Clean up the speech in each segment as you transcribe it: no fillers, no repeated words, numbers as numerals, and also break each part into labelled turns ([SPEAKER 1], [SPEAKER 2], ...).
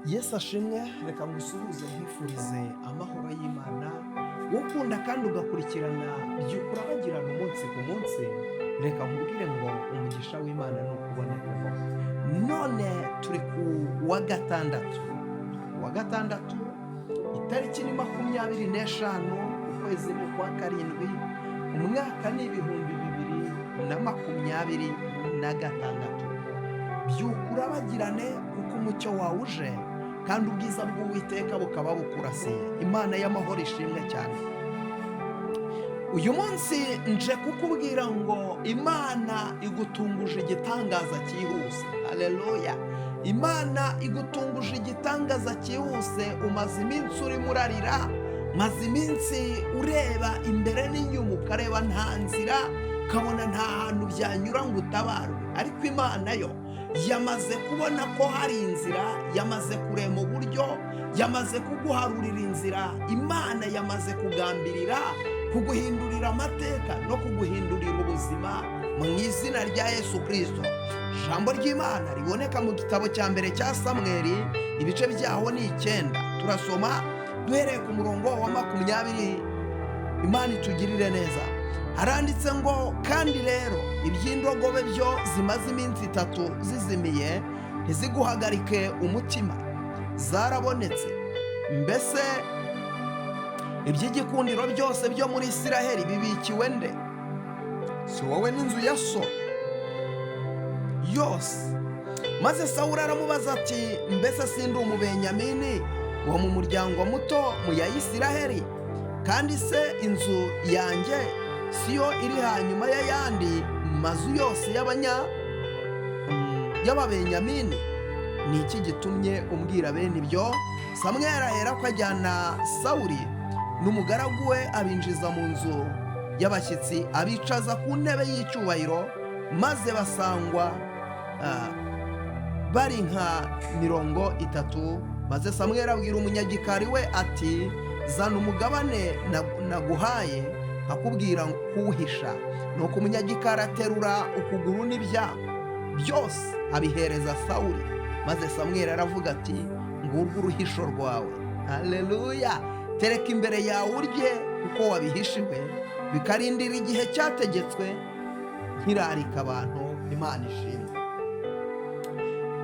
[SPEAKER 1] Yesu ashimwe, reka ngusuhuze nkwifurize amahoro y'Imana, ukunda kandi ugakurikirana by'ukuri abagirana umunsi ku munsi, reka nkubwire ngo umugisha w'Imana ni ukubonekaho. None turi ku wa gatandatu itariki ni 25 ukwezi ni kwa karindwi, umwaka ni 2026. By'ukuri abagirane kuko umucyo wawe uje kandi ubwiza bw'Uwiteka bukaba bukurasiye. Imana y'amahoro ishimwe cyane. Uyu munsi nje kukubwira ngo Imana igutunguje igitangaza cyihuse. Haleluya! Imana igutunguje igitangaza cyihuse. Umaze iminsi urimo urarira, maze iminsi ureba imbere n'inyuma, ukareba nta nzira, ukabona nta hantu byanyura ngo utabarwe, ariko Imana yo yamaze kubona ko hari inzira, yamaze kurema uburyo, yamaze kuguharurira inzira. Imana yamaze kugambirira kuguhindurira amateka no kuguhindurira ubuzima mu izina rya Yesu Kristo. Ijambo ry'Imana riboneka mu gitabo cya mbere cya Samweli, ibice byaho ni 9. Turasoma duhereye ku murongo wa 20. Imana itugirire neza. Haranditse ngo, kandi rero iby'indogobe byo zimaze iminsi 3 zizimiye, ntiziguhagarike umutima, zarabonetse. Mbese iby'igikundiro byose byo muri Isiraheli bibikiwe nde? Si wowe n'inzu ya so yose? Maze Sawuli aramubaza ati, mbese sindi umubenyamini wo mu muryango muto mu ya Isiraheli? Kandi se inzu yanjye siyo iri hanyuma y'ayandi mazu yose y'ababenyamini? Ni iki gitumye umbwira bene ibyo? Samweli ahera ko ajyana Sawuli n'umugaragu we, abinjiza mu nzu y'abashyitsi, abicaza ku ntebe y'icyubahiro, maze basangwa bari nka 30. Maze Samweli abwira umunyagikari we ati, zana umugabane naguhaye akubwira kuwuhisha. Nuko umunyagikari aterura ukuguru n'ibyago byose abihereza Sawuli. Maze Samweli aravuga ati, ngurwo uruhisho rwawe. Haleluya! Tereka imbere yawe urye kuko wabihishiwe, bikarindira igihe cyategetswe, nkirarika abantu. Imana ishimwe.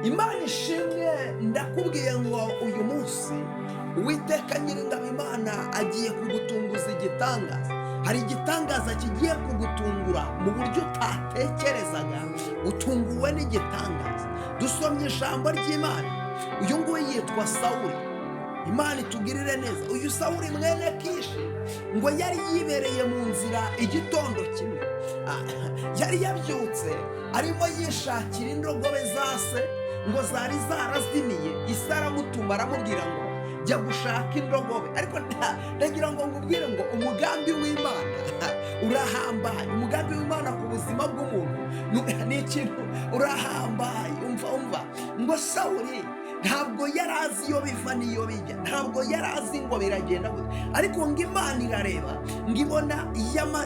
[SPEAKER 1] Imana ishimwe. Ndakubwiye ngo uyu munsi Uwiteka Nyiringabo Imana agiye kugutunguza igitangaza. Hari igitangaza kigiye kugutungura mu buryo utatekerezaga. Utunguwe n'igitangaza. Dusomye ijambo ry'Imana. Uyu nguyu yitwa Sawuli. Imana itugirire neza. Uyu Sawuli mwene Kishi ngo yari yibereye mu nzira igitondo kimwe. Yari yabyutse arimo yishakira indogobe za se, ngo zari zarazimiye. Ise aramutuma aramubwira ngo jya gushaka indogobe. Ariko ndagira ngo ngubwire ngo umugambi w'Imana urahambaye. Umugambi w'Imana ku buzima bw'umuntu ni ikintu urahambaye. Umva ngo Sawuli ntabwo yari azi iyo biva n'iyo bijya, ntabwo yari azi ngo biragenda gute, ariko ngo Imana irareba ngo ibona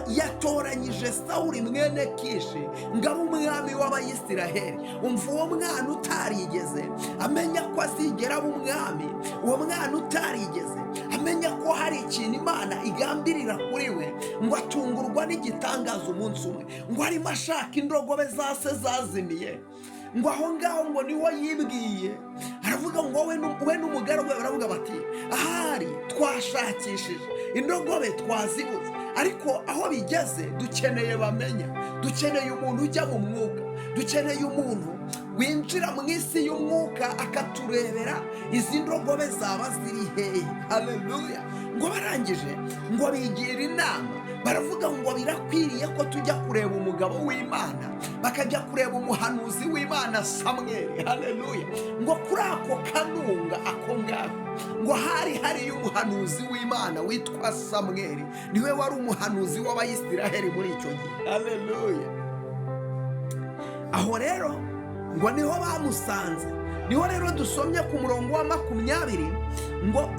[SPEAKER 1] yatoranyije Sawuli mwene Kishi ngo abe umwami w'Abayisiraheli. Umva, uwo mwana utarigeze amenya ko azigera aba umwami, uwo mwana utarigeze amenya ko hari ikintu Imana igambirira kuri we, ngo atungurwa n'igitangaza umunsi umwe. Ngo arimo ashaka indogobe za se zazimiye, ngo aho ngaho ngo niwo yibwiye. Aravuga ngo we n'umugaragu we baravuga bati, ahari twashakishije indogobe twazibuze, ariko aho bigeze dukeneye bamenya, dukeneye umuntu ujya mu mwuka, dukeneye umuntu winjira mu isi y'umwuka akaturebera izi ndogobe zaba ziri hehe. Haleluya! Ngo barangije ngo bigira inama, baravuga ngo birakwiriye ko tujya kureba umugabo w'Imana, bakajya kureba umuhanuzi w'Imana Samweli. Haleluya! Ngo kuri ako kanunga ako ngako ngo hari umuhanuzi w'Imana witwa Samweli, niwe wari umuhanuzi w'Abayisiraheli muri icyo gihe. Haleluya! Aho rero ngo niho bamusanze. Niho rero dusomye ku murongo wa 20 ngo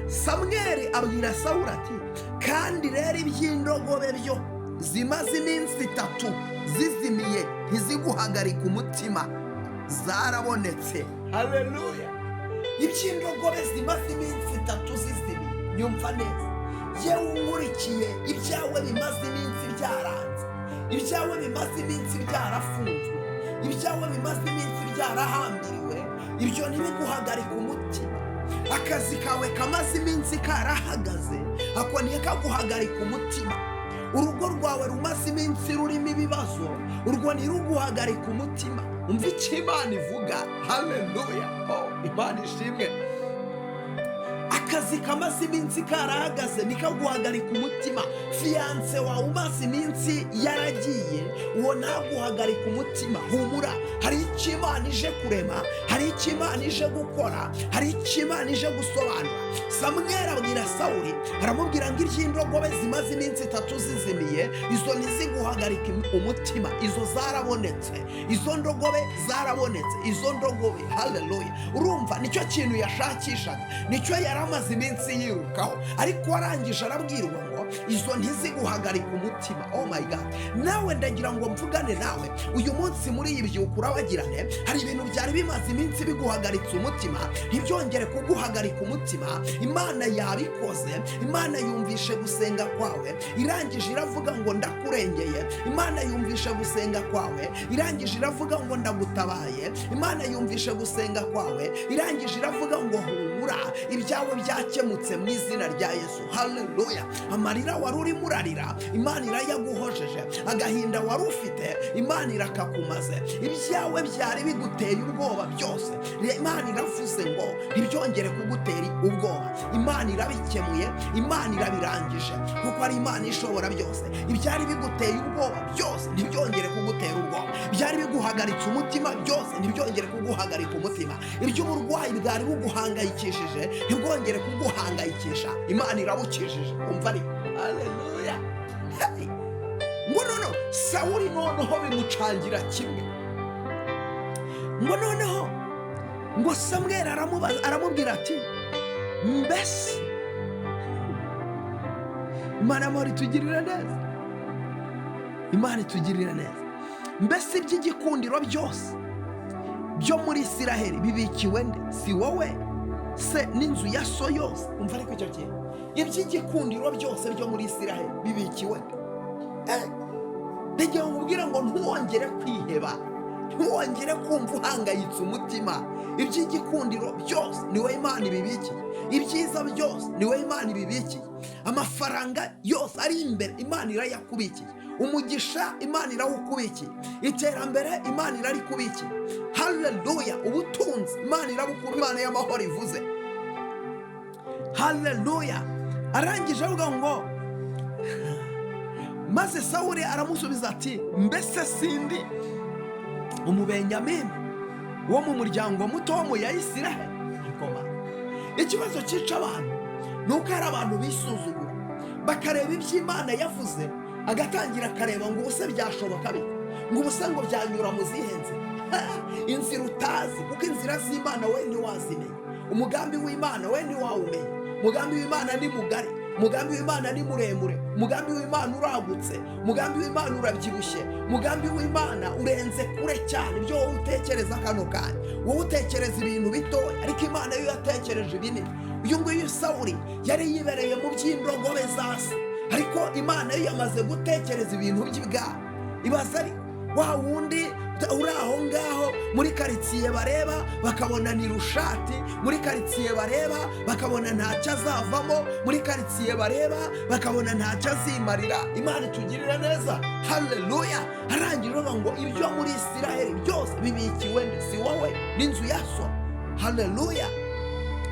[SPEAKER 1] Samweli abwira Sawuli ati, kandi rero iby'indogobe byo zimaze iminsi 3 zizimiye, ntiziguhagarika umutima, zarabonetse. Haleluya! iby'indogobe zimaze iminsi 3 zizimiye. Nyumva neza, yewe unkurikiye, ibyawe bimaze iminsi byaranze, ibyawe bimaze iminsi byarafunzwe, ibyawe bimaze iminsi byarahambiriwe, ibyo ntibiguhagarika umutima. Akazi kawe kamaze iminsi karahagaze, ako ntikaguhagarika umutima. Urugo rwawe rumaze iminsi rurimo ibibazo, urwo ntiruguhagarika umutima. Umva icyo Imana ivuga. Haleluya! Imana ishimwe. Akazi kamaze iminsi karahagaze nikaguhagarika umutima. Fiyanse wawe umaze iminsi yaragiye, uwo ntaguhagarika umutima. Humura, hari icyo Imana ije kurema, hari icyo Imana ije gukora, hari icyo Imana ije gusobanura. Samweli abwira Sawuli, aramubwira ngo iby'indogobe zimaze iminsi 3 zizimiye, izo ntiziguhagarika umutima. Izo zarabonetse, izo ndogobe zarabonetse, izo ndogobe. Haleluya! Urumva, nicyo kintu yashakishaga, nicyo yaramaze iminsi yirukaho, ariko warangije arabwirwa ngo izo ntiziguhagarika umutima. Oh my God! Nawe ndagira ngo mvugane nawe uyu munsi muri iyi byuka urabagirane. Hari ibintu byari bimaze iminsi biguhagaritse umutima, ntibyongere kuguhagarika umutima. Imana yabikoze. Imana yumvishe gusenga kwawe, irangije iravuga ngo ndakurengeye. Imana yumvishe gusenga kwawe, irangije iravuga ngo ndagutabaye. Imana yumvishe gusenga kwawe, irangije iravuga ngo humura, ibyawe byakemutse mu izina rya Yesu. Haleluya! Amarira wari urimo urarira, Imana irayaguhojeje. Agahinda wari ufite, Imana irakakumaze. Ibyawe byari biguteye ubwoba byose, Imana iravuze ngo ntibyongere kugutera ubwoba. Imana irabikemuye, Imana irabirangije, kuko ari Imana ishobora byose. Ibyari biguteye ubwoba byose ntibyongere kugutera ubwoba. Byari biguhagaritse umutima byose ntibyongere kuguhagarika umutima. Iby'uburwayi bwari buguhangayikishije ntibwongere kuguhangayikisha. Imana irabukijije. Umva ariko. Haleluya! Hey! Ngo noneho Sawuli noneho bimucangira kimwe. Ngo noneho ngo Samweli aramubwira ati, mbese Imana amahoro itugirira neza, Imana itugirira neza. Mbese iby'igikundiro byose byo muri Isiraheli bibikiwe nde? Si wowe se n'inzu ya so yose? Umva ariko icyo kintu, iby'igikundiro byose byo muri Isiraheli bibikiwe nde? Ndagira ngo nkubwire ngo ntuwongere kwiheba, ntuwongere kumva uhangayitse umutima. Iby'igikundiro byose ni wowe Imana ibibikiye, ibyiza byose ni wowe Imana ibibikiye, amafaranga yose ari imbere Imana irayakubikiye, umugisha Imana irawukubikiye, iterambere Imana irarikubikiye. Haleluya! Ubutunzi Imana irabukubikiye. Imana y'amahoro ivuze. Haleluya! Arangije avuga ngo maze Sawuli aramusubiza ati, mbese sindi umubenyamini wo mu muryango muto wo mu ya Isiraheli? Ikibazo cyica abantu ni uko hari abantu bisuzugura, bakareba ibyo Imana yavuze, agatangira akareba ngo ubuse byashoboka bite, ngo ubuse ngo byanyura mu zihe nzira. Inzira utazi, kuko inzira z'Imana we ntiwazimenya. Umugambi w'Imana we ntiwawumenya. Umugambi w'Imana ni mugari, umugambi w'Imana ni muremure, umugambi w'Imana uragutse, umugambi w'Imana urabyibushye, umugambi w'Imana urenze kure cyane ibyo wowe utekereza kano kanya. Wowe utekereza ibintu bitoya, ariko Imana yo yatekereje ibinini. Uyu nguyu Sawuli yari yibereye mu by'indogobe za se, ariko Imana yo yamaze gutekereza ibintu by'ibwami. Ibaza ari wa wundi uri aho ngaho muri karitsiye bareba bakabona ni rushati, muri karitsiye bareba bakabona ntacyo azavamo, muri karitsiye bareba bakabona ntacyo azimarira. Imana itugirira neza. Haleluya! Arangije ngo ibyo muri Isiraheli byose bibikiwe nde? Si wowe n'inzu ya so. Haleluya!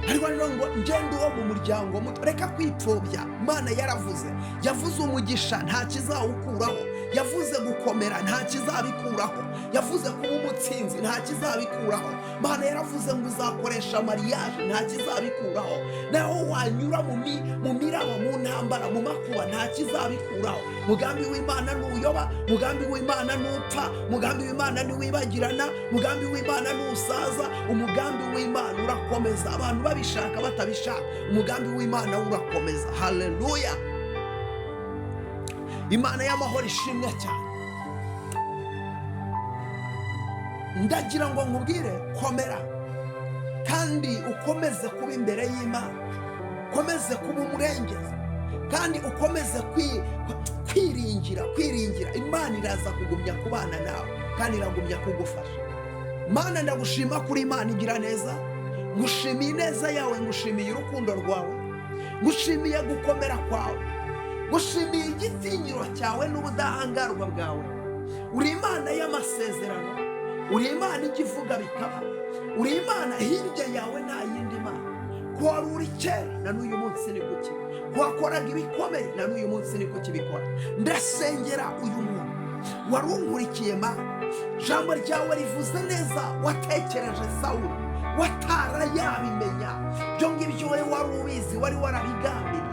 [SPEAKER 1] ariko rero ngo ngende uwo mu muryango muto, reka kwipfobya. Imana yaravuze, yavuze umugisha nta kizawukuraho, yavuze gukomera nta kizabikuraho, yavuze kuba umutsinzi nta kizabikuraho. Imana yaravuze ngo uzakoresha mariage nta kizabikuraho, naho wanyura mu miraba, mu ntambara, mu makuba nta kizabikuraho. Mugambi w'Imana nuyoba, mugambi w'Imana nupfa, mugambi w'Imana niwibagirana, mugambi w'Imana nusaza, umugambi w'Imana urakomeza. Abantu babishaka batabishaka, umugambi w'Imana urakomeza. Haleluya! Imana y'amahoro ishimwe cyane. Ndagira ngo nkubwire, komera, kandi ukomeze kuba imbere y'Imana, ukomeze kuba umurengezi, kandi ukomeze kwiringira. Imana iraza kugumya kubana nawe kandi iragumya kugufasha. Mana, ndagushima kuri Imana igira neza, ngushimiye ineza yawe, ngushimiye urukundo rwawe, ngushimiye gukomera kwawe, ngushimiye igitinyiro cyawe n'ubudahangarwa bwawe. Uri Imana y'amasezerano, uri Imana ikivuga bikaba, uri Imana hirya yawe nta yindi Mana. Ko wari uri kera na n'uyu munsi ni kuki, ko wakoraga ibikomeye na n'uyu munsi ni kuki bikora. Ndasengera uyu muntu wari unkurikiye Mana, ijambo ryawe rivuze neza, watekereje Sawuli watarayabimenya, ibyo ngibyo wowe wari ubizi, wari warabigambiriye,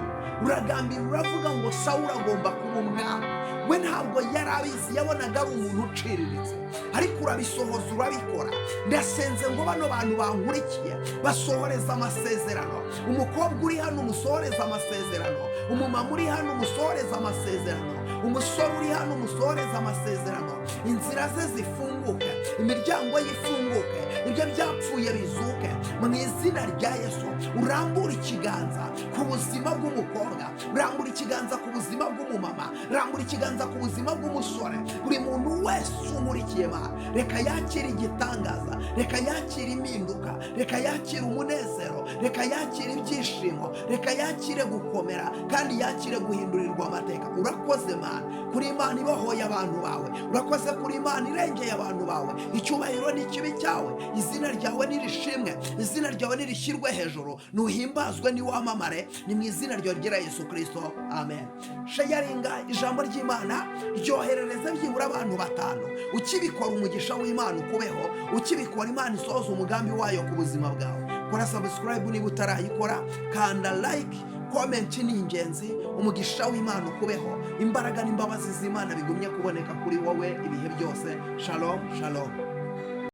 [SPEAKER 1] uragambira uravuga ngo Sawuli agomba kuba umwami. We ntabwo yari abizi, yabonaga ari umuntu uciriritse, ariko urabisohoza, urabikora. Ndasenze ngo bano bantu bankurikiye basohoreza amasezerano. Umukobwa uri hano umusohoreza amasezerano, umumama uri hano umusohoreza amasezerano, umusore uri hano umusohoreza amasezerano. Inzira ze zifunguke, imiryango ye ifunguke, ibyo byapfuye bizuke mu izina rya Yesu. Urambura ikiganza ku buzima bw'umukobwa, urambura ikiganza ku buzima bw'umumama, urambura ikiganza ku buzima bw'umusore. Buri muntu wese umurikiye Mana, reka yakire igitangaza, reka yakire impinduka, reka yakire umunezero, reka yakire ibyishimo, reka yakire gukomera, kandi yakire guhindurirwa amateka. Urakoze Mana kuri Imana ibohoye abantu bawe, urakoze kuri Imana irengeye abantu bawe. Icyubahiro ni kibi cyawe, izina ryawe nirishimwe, izina ryawe nirishyirwe hejuru, nuhimbazwe niwamamare, ni mu izina ryawe ryera Yesu Kristo, amen. Shayaringa ijambo ry'Imana, ryoherereze byibura abantu 5. Ukibikora umugisha w'Imana ukubeho, ukibikora Imana isohoza umugambi wayo ku buzima bwawe. Kora subscribe niba utarayikora, kanda like, comment ni ingenzi. Umugisha w'Imana ukubeho, imbaraga n'imbabazi z'Imana bigumye kuboneka kuri wowe ibihe byose. Shalom, shalom.